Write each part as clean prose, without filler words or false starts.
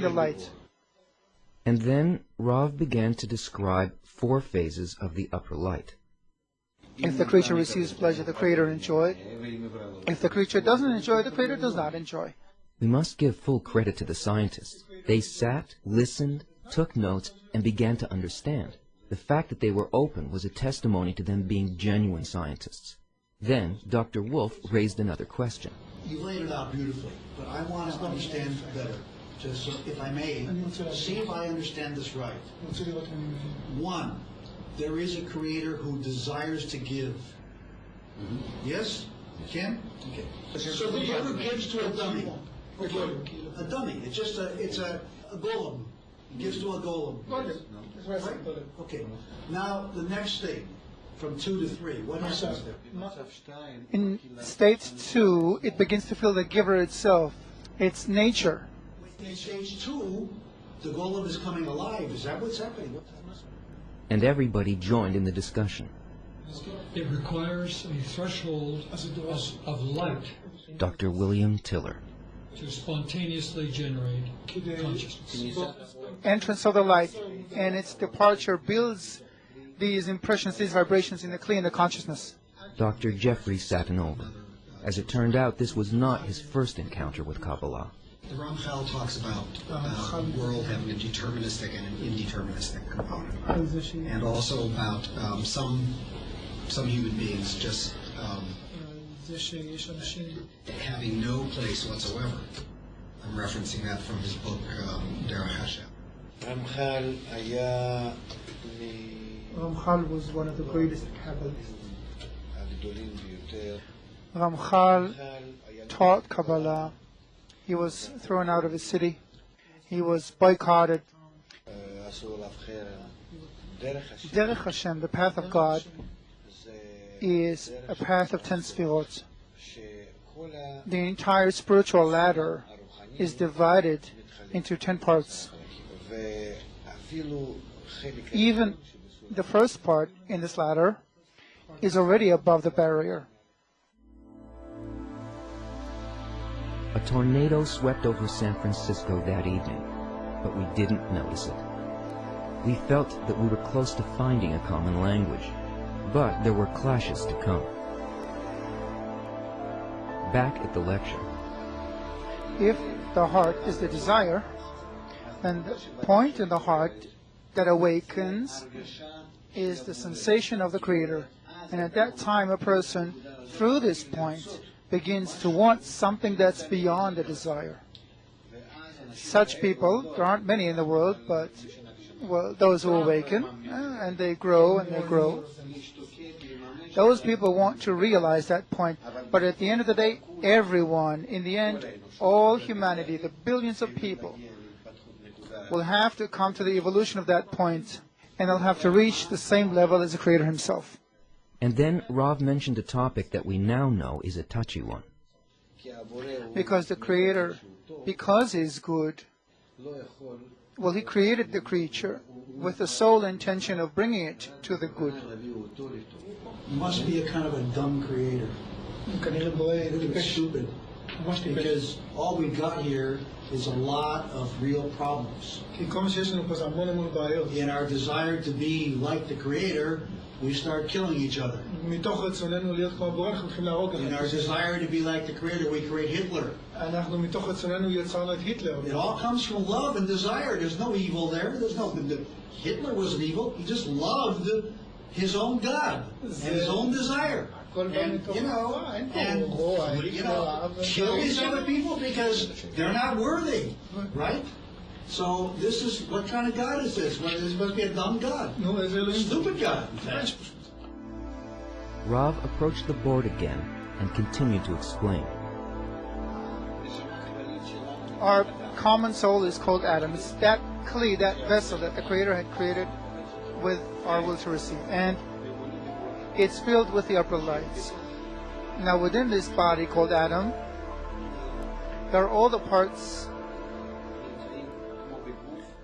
the light. And then Rav began to describe 4 phases of the upper light. If the creature receives pleasure, the Creator enjoys. If the creature doesn't enjoy, the Creator does not enjoy. We must give full credit to the scientists. They sat, listened, took notes, and began to understand. The fact that they were open was a testimony to them being genuine scientists. Then Dr. Wolf raised another question. You laid it out beautifully, but I want to understand better. Just, if I may, see if I understand this right. 1, there is a Creator who desires to give. Yes? Kim? Okay. So the giver gives to a dummy. Okay. A dummy. It's just a golem. He gives to a golem. Right? Okay. Now the next thing, from 2 to 3, what happens there? In state 2, it begins to feel the giver itself, its nature. In stage 2, the golem is coming alive. Is that what's happening? And everybody joined in the discussion. It requires a threshold of light. Dr. William Tiller. To spontaneously generate consciousness. Entrance of the light and its departure builds these impressions, these vibrations in the Kli and the consciousness. Dr. Jeffrey Satanova. As it turned out, this was not his first encounter with Kabbalah. The Ramchal talks about the world having a deterministic and an indeterministic component, and also about some human beings just having no place whatsoever. I'm referencing that from his book, Derech Hashem. Ramchal was one of the greatest Kabbalists. Ramchal taught Kabbalah. He was thrown out of his city. He was boycotted. Derech Hashem, the path of God, is a path of 10 sfirot. The entire spiritual ladder is divided into 10 parts. Even the first part in this ladder is already above the barrier. A tornado swept over San Francisco that evening, but we didn't notice it. We felt that we were close to finding a common language, but there were clashes to come. Back at the lecture. If the heart is the desire, then the point in the heart that awakens is the sensation of the Creator. And at that time, a person, through this point, begins to want something that's beyond the desire. Such people, there aren't many in the world, but well, those who awaken, and they grow and they grow. Those people want to realize that point, but at the end of the day, everyone, in the end, all humanity, the billions of people, will have to come to the evolution of that point, and they'll have to reach the same level as the Creator Himself. And then Rav mentioned a topic that we now know is a touchy one. Because the Creator, because He's good, well, He created the creature with the sole intention of bringing it to the good. He must be a kind of a dumb creator. Really stupid. Because all we got here is a lot of real problems. In our desire to be like the Creator, we start killing each other. In our desire to be like the Creator, we create Hitler. It all comes from love and desire. There's no evil there. Hitler wasn't evil. He just loved his own God and his own desire. And kill these other people because they're not worthy, right? So this is, what kind of God is this? Well, this must be a dumb God. No, it's a stupid God. Rav approached the board again and continued to explain. Our common soul is called Adam. It's that Kli, that vessel that the Creator had created with our will to receive. And it's filled with the upper lights. Now within this body called Adam, there are all the parts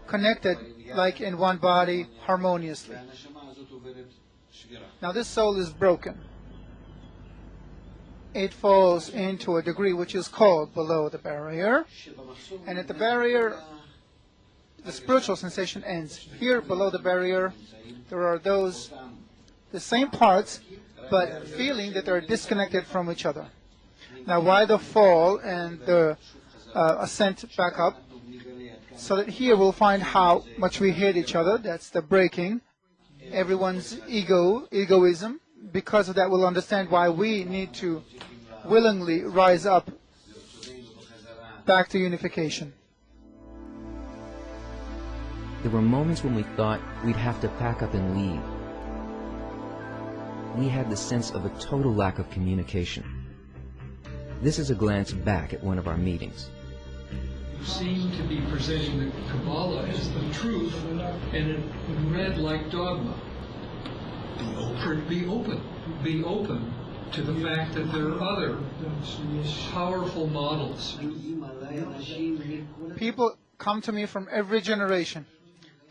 connected like in one body harmoniously. Now this soul is broken. It falls into a degree which is called below the barrier. And at the barrier, the spiritual sensation ends. Here below the barrier, there are those, the same parts, but feeling that they're disconnected from each other. Now, why the fall and the ascent back up? So that here we'll find how much we hate each other. That's the breaking. Everyone's egoism. Because of that, we'll understand why we need to willingly rise up back to unification. There were moments when we thought we'd have to pack up and leave. We had the sense of a total lack of communication. This is a glance back at one of our meetings. You seem to be presenting the Kabbalah as the truth, and it read like dogma. Be open to the fact that there are other powerful models. People come to me from every generation.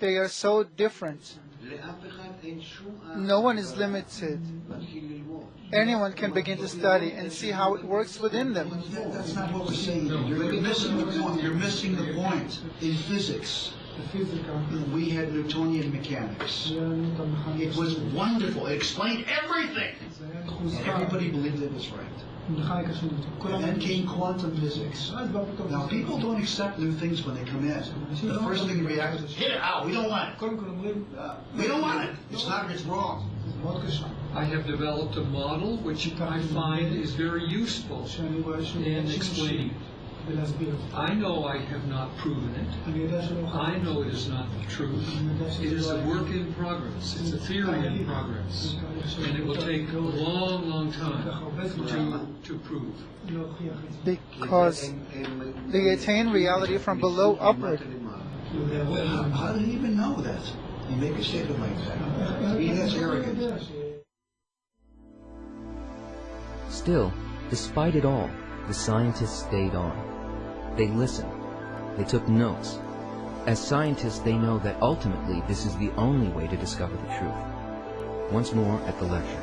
They are so different. No one is limited. Anyone can begin to study and see how it works within them. That's not what we're saying. You're missing the point. You're missing the point. In physics, we had Newtonian mechanics. It was wonderful. It explained everything. And everybody believed it was right. And then came quantum physics. Now, people don't accept new things when they come in. The first thing you react is, hit it out, we don't want it. We don't want it. It's not, it's wrong. I have developed a model which I find is very useful in explaining it. I know I have not proven it. I know it is not the truth. It is a work in progress. It's a theory in progress. And it will take a long, long time to prove. Because they attain reality from below upward. How did he even know that? You make a statement like that. He has arrogance. Still, despite it all, the scientists stayed on. They listened. They took notes. As scientists, they know that ultimately this is the only way to discover the truth. Once more at the lecture.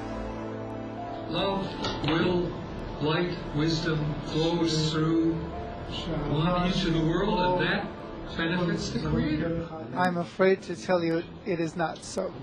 Love, will, light, wisdom flows through one into the world, and that benefits the Creator. I'm afraid to tell you it is not so.